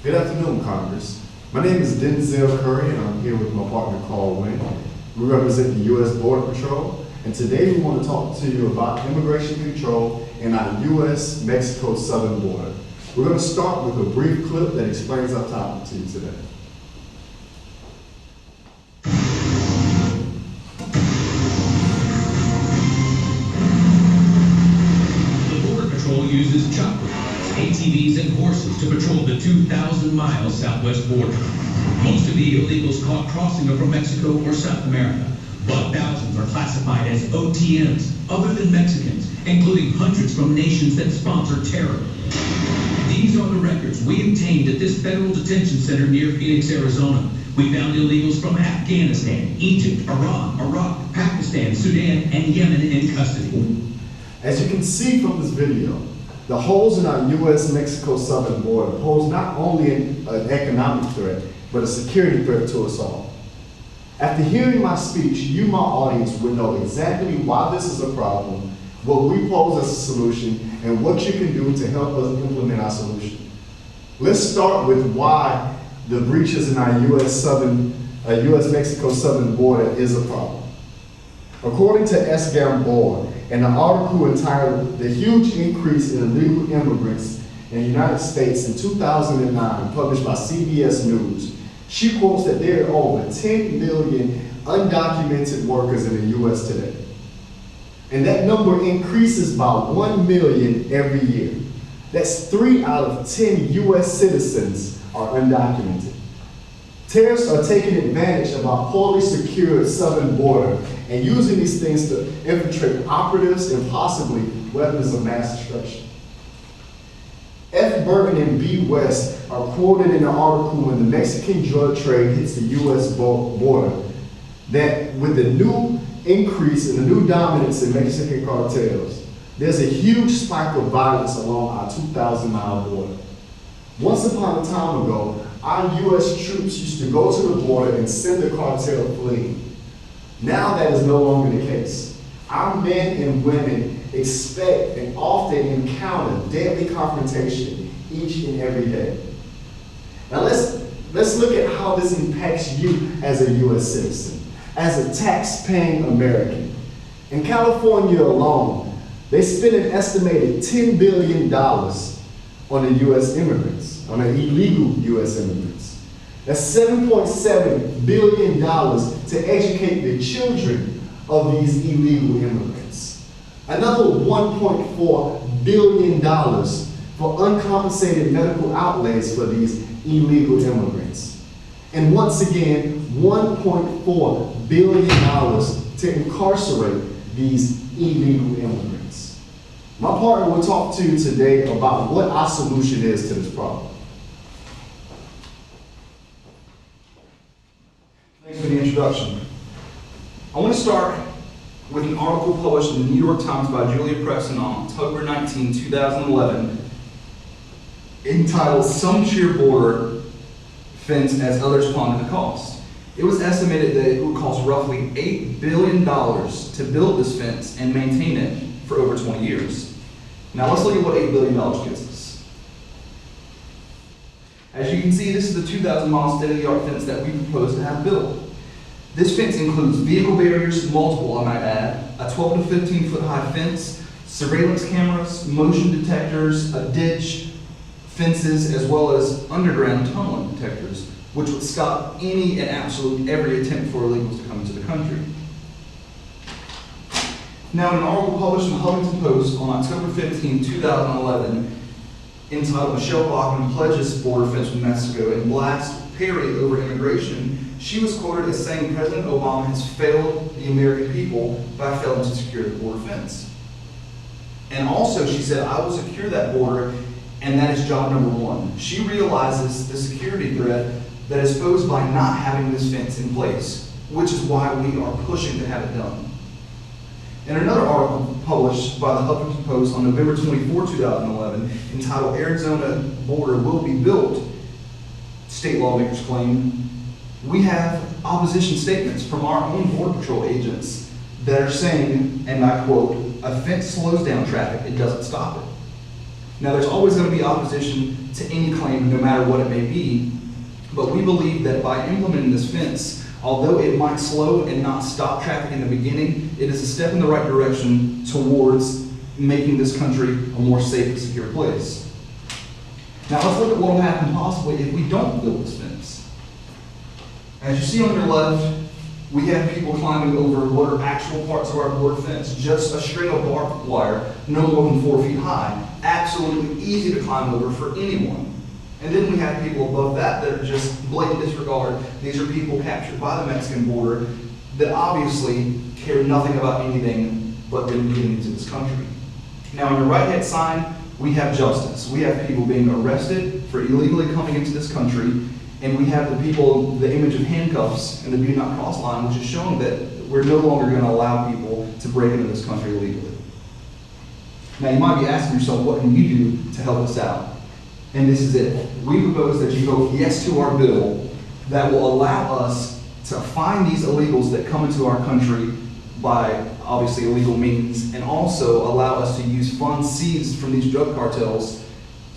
Good afternoon, Congress. My name is Denzel Curry, and I'm here with my partner, Carl Wynn. We represent the U.S. Border Patrol, and today we want to talk to you about immigration control in our U.S.-Mexico southern border. We're going to start with a brief clip that explains our topic to you today. The Border Patrol uses choppers, ATVs, and horses to patrol the 2,000-mile southwest border. Most of the illegals caught crossing are from Mexico or South America, but thousands are classified as OTMs, other than Mexicans, including hundreds from nations that sponsor terror. These are the records we obtained at this federal detention center near Phoenix, Arizona. We found illegals from Afghanistan, Egypt, Iran, Iraq, Pakistan, Sudan, and Yemen in custody. As you can see from this video, the holes in our U.S.-Mexico southern border pose not only an economic threat, but a security threat to us all. After hearing my speech, you, my audience, will know exactly why this is a problem, what we pose as a solution, and what you can do to help us implement our solution. Let's start with why the breaches in our U.S.-Mexico southern border is a problem. According to S. Gamboa, in an article entitled "The Huge Increase in Illegal Immigrants in the United States in 2009, published by CBS News," she quotes that there are over 10 million undocumented workers in the U.S. today. And that number increases by 1 million every year. That's 3 out of 10 U.S. citizens are undocumented. Terrorists are taking advantage of our poorly secured southern border and using these things to infiltrate operatives and possibly weapons of mass destruction. F. Burton and B. West are quoted in an article when the Mexican drug trade hits the U.S. border that with the new increase in the new dominance in Mexican cartels, there's a huge spike of violence along our 2,000-mile border. Once upon a time ago, our U.S. troops used to go to the border and send the cartel fleeing. Now that is no longer the case. Our men and women expect and often encounter deadly confrontation each and every day. Now let's look at how this impacts you as a U.S. citizen, as a tax-paying American. In California alone, they spend an estimated $10 billion on the U.S. immigrants, on the illegal U.S. immigrants. That's $7.7 billion to educate the children of these illegal immigrants. Another $1.4 billion for uncompensated medical outlays for these illegal immigrants. And once again, $1.4 billion to incarcerate these illegal immigrants. My partner will talk to you today about what our solution is to this problem. Thanks for the introduction. I want to start with an article published in the New York Times by Julia Preston on October 19, 2011, entitled "Some Sheer Border Fence as Others Ponder the Cost." It was estimated that it would cost roughly $8 billion to build this fence and maintain it for over 20 years. Now let's look at what $8 billion gets us. As you can see, this is the 2,000-mile state-of-the-art fence that we propose to have built. This fence includes vehicle barriers, multiple I might add, a 12 to 15 foot high fence, surveillance cameras, motion detectors, a ditch, fences, as well as underground tunneling detectors, which would stop any and absolute every attempt for illegals to come into the country. Now, in an article published in the Huffington Post on October 15, 2011, entitled "Michelle Bachmann Pledges Border Fence with Mexico and Blasts Perry Over Immigration," she was quoted as saying President Obama has failed the American people by failing to secure the border fence. And also she said, "I will secure that border, and that is job number one." She realizes the security threat that is posed by not having this fence in place, which is why we are pushing to have it done. In another article published by the Huffington Post on November 24, 2011, entitled "Arizona Border Will Be Built," state lawmakers claim, we have opposition statements from our own Border Patrol agents that are saying, and I quote, "A fence slows down traffic, it doesn't stop it." Now, there's always going to be opposition to any claim, no matter what it may be, but we believe that by implementing this fence, although it might slow and not stop traffic in the beginning, it is a step in the right direction towards making this country a more safe and secure place. Now let's look at what will happen possibly if we don't build this fence. As you see on your left, we have people climbing over what are actual parts of our board fence, just a string of barbed wire, no more than 4 feet high, absolutely easy to climb over for anyone. And then we have people above that that are just blatant disregard. These are people captured by the Mexican border that obviously care nothing about anything but them getting into this country. Now on your right-hand side, we have justice. We have people being arrested for illegally coming into this country, and we have the people, the image of handcuffs and the do not cross line, which is showing that we're no longer going to allow people to break into this country illegally. Now you might be asking yourself, what can you do to help us out? And this is it. We propose that you vote yes to our bill that will allow us to find these illegals that come into our country by obviously illegal means, and also allow us to use funds seized from these drug cartels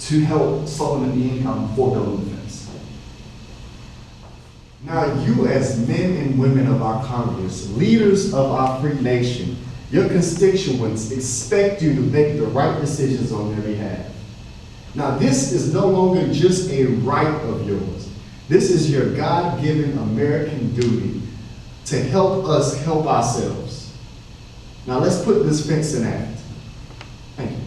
to help supplement the income for building the fence. Now you, as men and women of our Congress, leaders of our free nation, your constituents expect you to make the right decisions on their behalf. Now this is no longer just a right of yours. This is your God-given American duty to help us help ourselves. Now let's put this fence in act. Thank you.